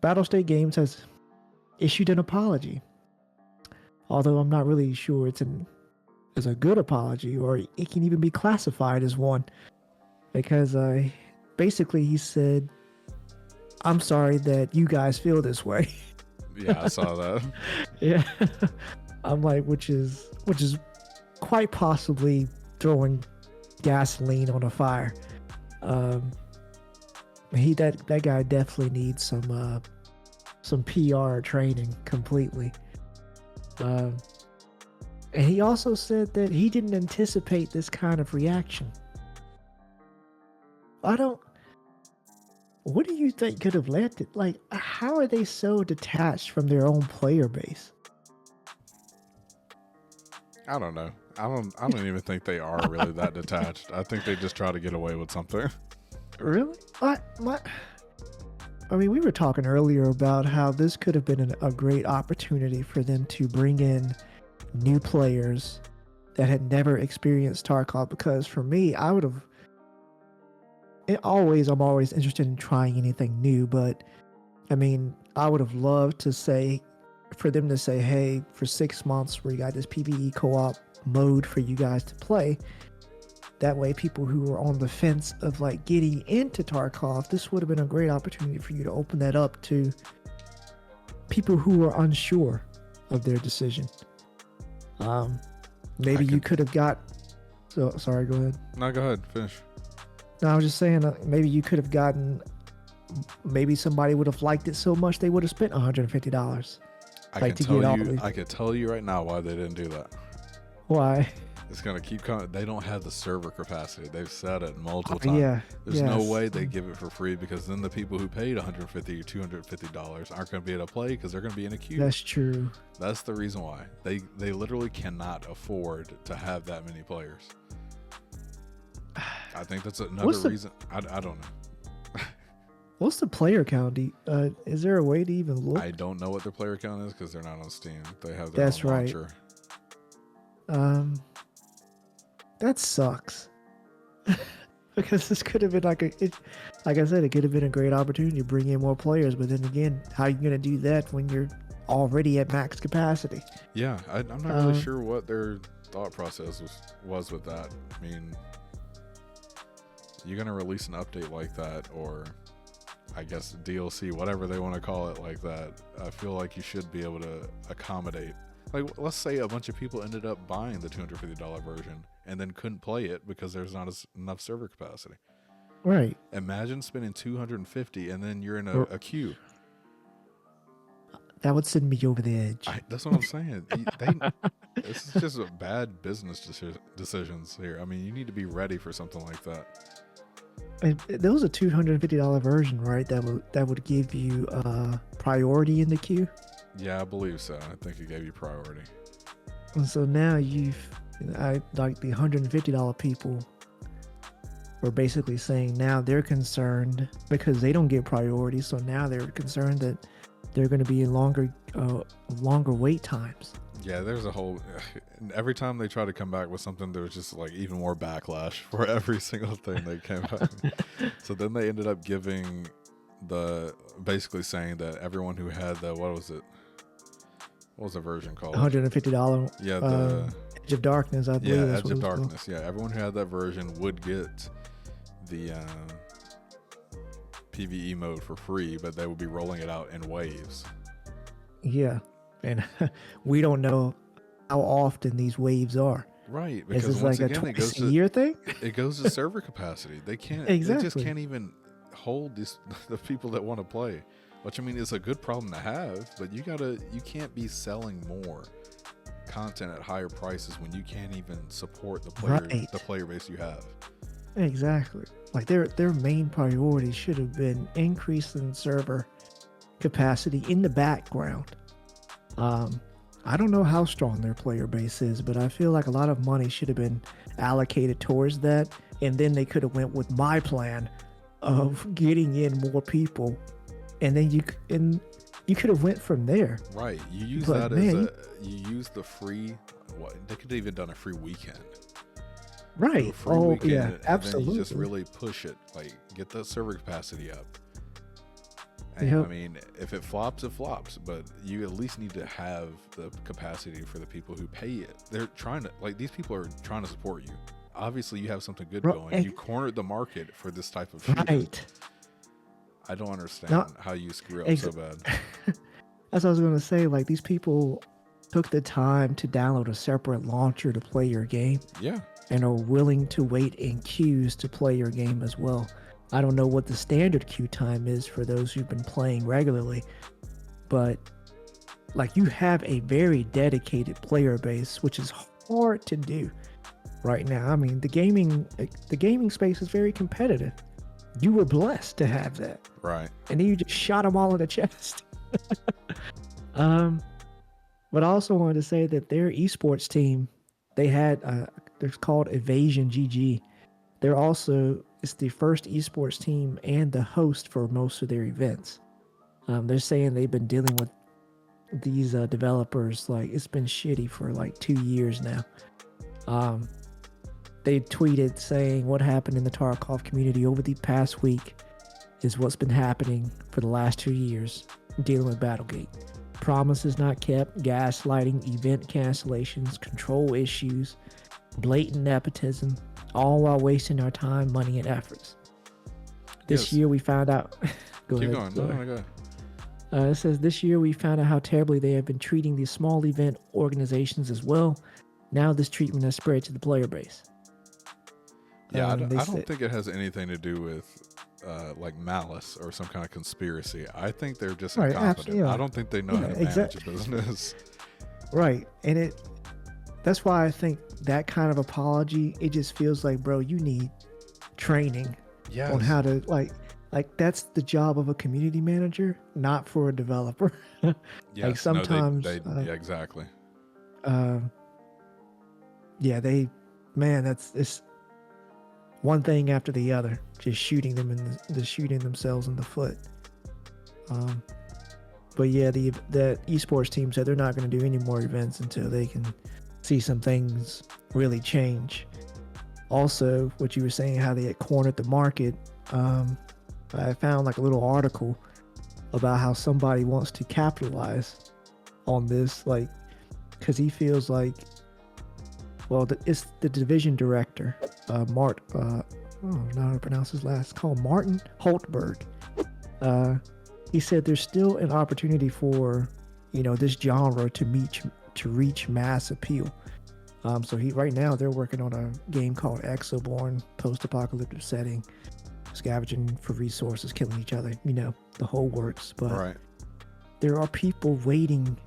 Battlestategames has issued an apology, although I'm not really sure it's a good apology or it can even be classified as one, because basically he said, "I'm sorry that you guys feel this way." Yeah, I saw that. Yeah, I'm like, which is quite possibly throwing gasoline on a fire. That guy definitely needs some PR training completely. And he also said that he didn't anticipate this kind of reaction. What do you think could have led to, like, how are they so detached from their own player base? I don't know. I don't even think they are really that detached. I think they just try to get away with something. Really? I mean, we were talking earlier about how this could have been a great opportunity for them to bring in new players that had never experienced Tarkov, because for me, I'm always interested in trying anything new, but I mean, I would have loved for them to say, hey, for 6 months we got this PvE co-op mode for you guys to play. That way, people who were on the fence of like getting into Tarkov, this would have been a great opportunity for you to open that up to people who are unsure of their decision. Maybe you could have got. So sorry, go ahead. No, go ahead, finish. No, I was just saying, maybe you could have gotten. Maybe somebody would have liked it so much they would have spent $150. I could tell you right now why they didn't do that. Why? It's going to keep coming. They don't have the server capacity. They've said it multiple times. Yeah. There's no way they give it for free, because then the people who paid $150 or $250 aren't going to be able to play because they're going to be in a queue. That's true. That's the reason why. They literally cannot afford to have that many players. I think that's another reason. I don't know. What's the player count? Is there a way to even look? I don't know what their player count is because they're not on Steam. They have their own launcher. That sucks. Because this could have been like I said, it could have been a great opportunity to bring in more players. But then again, how are you going to do that when you're already at max capacity? Yeah, I'm not really sure what their thought process was with that. I mean, you're going to release an update like that, or I guess DLC, whatever they want to call it like that. I feel like you should be able to accommodate. Like, let's say a bunch of people ended up buying the $250 version and then couldn't play it because there's not enough server capacity. Right. Imagine spending $250 and then you're in a queue. That would send me over the edge. That's what I'm saying. This is just a bad business decisions here. I mean, you need to be ready for something like that. There was a $250 version, right? That would give you priority in the queue. Yeah, I believe so. I think it gave you priority. And so now like the $150 people were basically saying now they're concerned because they don't get priority. So now they're concerned that they're going to be in longer wait times. Yeah, there's a whole. Every time they try to come back with something, there's just like even more backlash for every single thing they came back. So then they ended up giving basically saying that everyone who had what was the version called? $150. Yeah, the Edge of Darkness, I believe. Yeah, Edge of Darkness. Yeah, everyone who had that version would get the PvE mode for free, but they would be rolling it out in waves. Yeah, and we don't know how often these waves are. Right, because is this like again, a twice-a-year thing? It goes to server capacity. They can't. Exactly. They just can't even hold the people that want to play. Which, I mean, is a good problem to have, but you can't be selling more content at higher prices when you can't even support the player base you have. Exactly. Like their main priority should have been increasing server capacity in the background. I don't know how strong their player base is, but I feel like a lot of money should have been allocated towards that, and then they could have went with my plan of getting in more people. And then you could have went from there. Right. You use you use the free. They could have even done a free weekend. Right. Weekend, yeah, absolutely. And then you just really push it, like get the server capacity up. And Yep. I mean, if it flops, it flops. But you at least need to have the capacity for the people who pay it. They're trying to, like, these people are trying to support you. Obviously, you have something good going. You cornered the market for this type of shooter. Right. I don't understand No, how you screw up so bad. That's what I was going to say. Like, these people took the time to download a separate launcher to play your game. Yeah. And are willing to wait in queues to play your game as well. I don't know what the standard queue time is for those who've been playing regularly, but like, you have a very dedicated player base, which is hard to do right now. I mean, the gaming space is very competitive. You were blessed to have that, Right. and then you just shot them all in the chest. But I also wanted to say that their esports team, they had they're called Evasion GG. It's the first esports team and the host for most of their events. They're saying they've been dealing with these developers, like, it's been shitty for like 2 years now. They tweeted saying what happened in the Tarkov community over the past week is what's been happening for the last 2 years, dealing with Battlegate. Promises not kept, gaslighting, event cancellations, control issues, blatant nepotism, all while wasting our time, money, and efforts. This year we found out... Go Keep ahead. going. No, go ahead. It says, this year we found out how terribly they have been treating these small event organizations as well. Now this treatment has spread to the player base. Yeah, I don't think it has anything to do with like malice or some kind of conspiracy. I think they're just incompetent. I don't think they know how to manage a business. Right. And that's why I think that kind of apology, it just feels like, bro, you need training on how to, like that's the job of a community manager, not for a developer. Yes, like sometimes yeah, exactly. It's one thing after the other, just shooting themselves in the foot. But yeah, the esports team said they're not going to do any more events until they can see some things really change. Also, what you were saying, how they had cornered the market, I found like a little article about how somebody wants to capitalize on this, like, because he feels like, well, it's the division director, I don't know how to pronounce his last, it's called Martin Holtberg. He said there's still an opportunity for, this genre to reach mass appeal. So right now they're working on a game called Exoborn, post-apocalyptic setting, scavenging for resources, killing each other, the whole works. But there are people waiting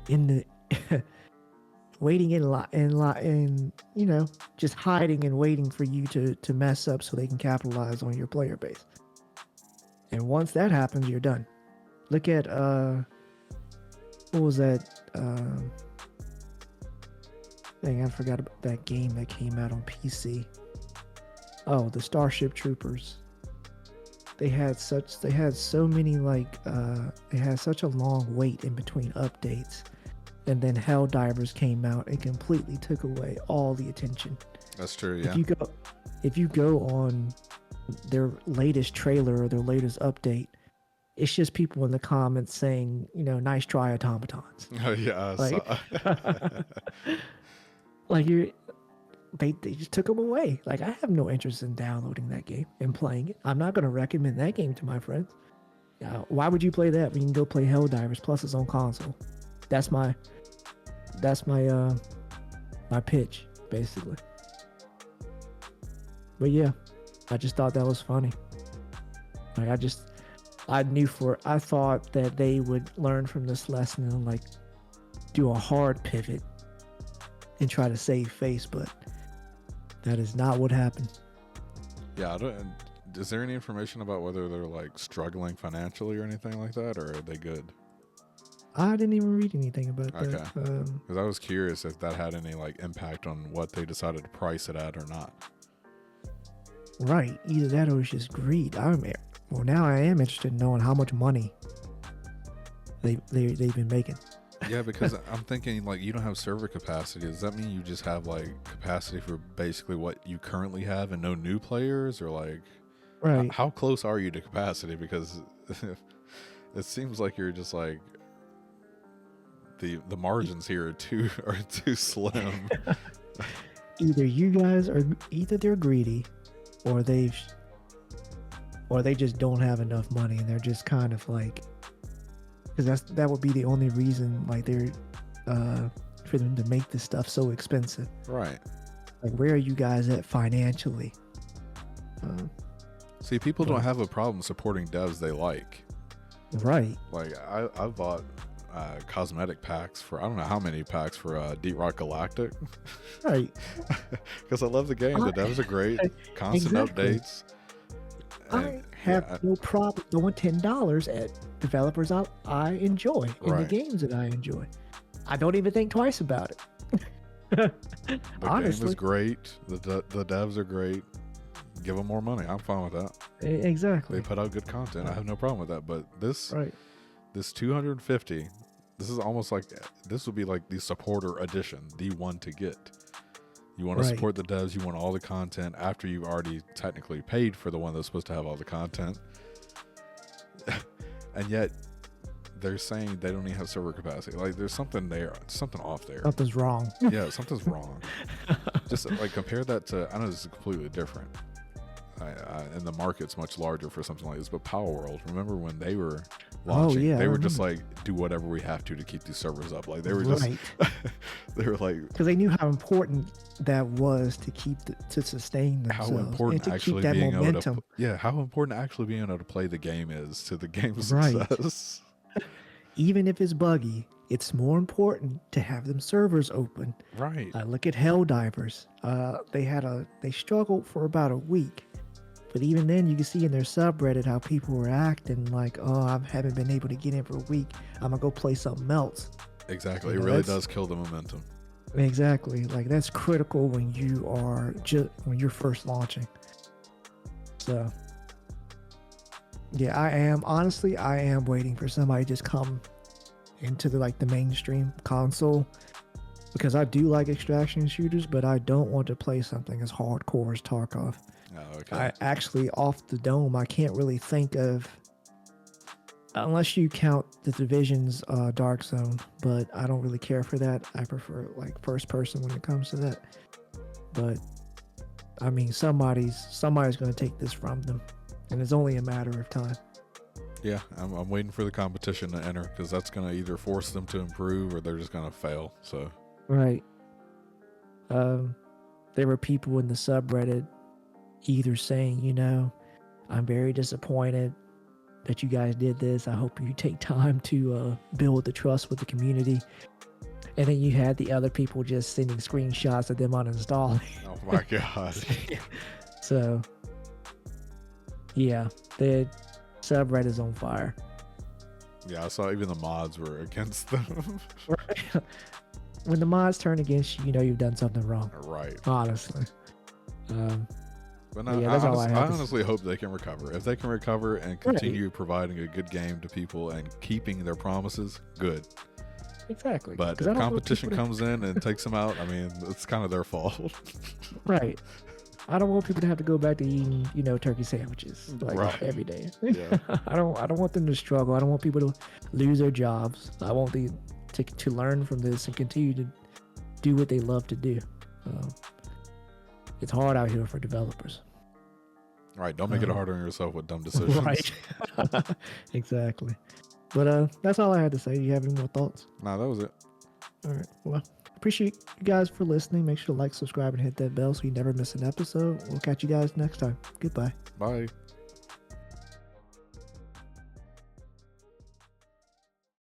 in just hiding and waiting for you to mess up so they can capitalize on your player base. And once that happens, you're done. Look at what was that? Dang, I forgot about that game that came out on PC. Oh, the Starship Troopers. They had so many, they had such a long wait in between updates, and then Helldivers came out and completely took away all the attention. That's true. Yeah. If you go on their latest trailer or their latest update, it's just people in the comments saying, nice try, automatons. Oh yeah. They just took them away. Like, I have no interest in downloading that game and playing it. I'm not going to recommend that game to my friends. Why would you play that when you can go play Helldivers plus its own console? That's my pitch, basically. But yeah, I just thought that was funny. Like, I thought that they would learn from this lesson and do a hard pivot and try to save face, but that is not what happened. Yeah, is there any information about whether they're struggling financially or anything like that, or are they good? I didn't even read anything about that. Okay. Because I was curious if that had any impact on what they decided to price it at or not. Right. Either that or it's just greed. Now I am interested in knowing how much money they've been making. Yeah, because I'm thinking you don't have server capacity. Does that mean you just have capacity for basically what you currently have and no new players, or Right. How close are you to capacity? Because it seems like you're just like the margins here are too slim. Either you guys are either they're greedy, or they just don't have enough money, and they're just kind of like, because that would be the only reason, like, they're for them to make this stuff so expensive. Right. Like, where are you guys at financially? See, people don't have a problem supporting devs they like. Right. Like, I bought cosmetic packs for I don't know how many packs for Deep Rock Galactic. Right. Because I love the game. The devs are great. Constant updates. I have no problem throwing $10 at developers I enjoy in the games that I enjoy. I don't even think twice about it. The game is great. The devs are great. Give them more money. I'm fine with that. Exactly. They put out good content. I have no problem with that. But this 250, this is almost like, this would be like the supporter edition, the one to get. You want to support the devs. You want all the content after you've already technically paid for the one that's supposed to have all the content. And yet they're saying they don't even have server capacity. Like, there's something there, something off there. Something's wrong. Yeah, something's wrong. Just like compare that to, I know this is completely different. And the market's much larger for something like this, but Power World, remember when they were launching, they were just like, do whatever we have to keep these servers up. Like, they were just, they were like, because they knew how important that was to keep to sustain themselves. How important and to actually keep that being momentum. able to, how important actually being able to play the game is to the game's success. Even if it's buggy, it's more important to have them servers open. Right. Look at Helldivers. They struggled for about a week. But even then, you can see in their subreddit how people were acting like, oh, I haven't been able to get in for a week. I'm going to go play something else. Exactly. It really does kill the momentum. Exactly. Like, that's critical when you are when you're first launching. So, yeah, I am waiting for somebody to just come into the mainstream console, because I do like extraction shooters, but I don't want to play something as hardcore as Tarkov. Oh, okay. I actually, off the dome, I can't really think of, unless you count the Division's Dark Zone, but I don't really care for that. I prefer like first person when it comes to that. But I mean, somebody's going to take this from them, and it's only a matter of time. Yeah, I'm waiting for the competition to enter, because that's going to either force them to improve or they're just going to fail. So right. There were people in the subreddit either saying, I'm very disappointed that you guys did this. I hope you take time to build the trust with the community. And then you had the other people just sending screenshots of them uninstalling. Oh my God. So, yeah, the subreddit is on fire. Yeah, I saw even the mods were against them. Right. When the mods turn against you, you've done something wrong. Right. Honestly. But no, I honestly hope they can recover. If they can recover and continue providing a good game to people and keeping their promises, good. Exactly. But if competition comes in and takes them out, I mean, it's kind of their fault. Right. I don't want people to have to go back to eating, turkey sandwiches every day. Yeah. I don't want them to struggle. I don't want people to lose their jobs. I want them to learn from this and continue to do what they love to do. It's hard out here for developers. Right. Don't make it harder on yourself with dumb decisions. Right. Exactly. But that's all I had to say. Do you have any more thoughts? No, that was it. All right. Well, appreciate you guys for listening. Make sure to like, subscribe, and hit that bell so you never miss an episode. We'll catch you guys next time. Goodbye. Bye.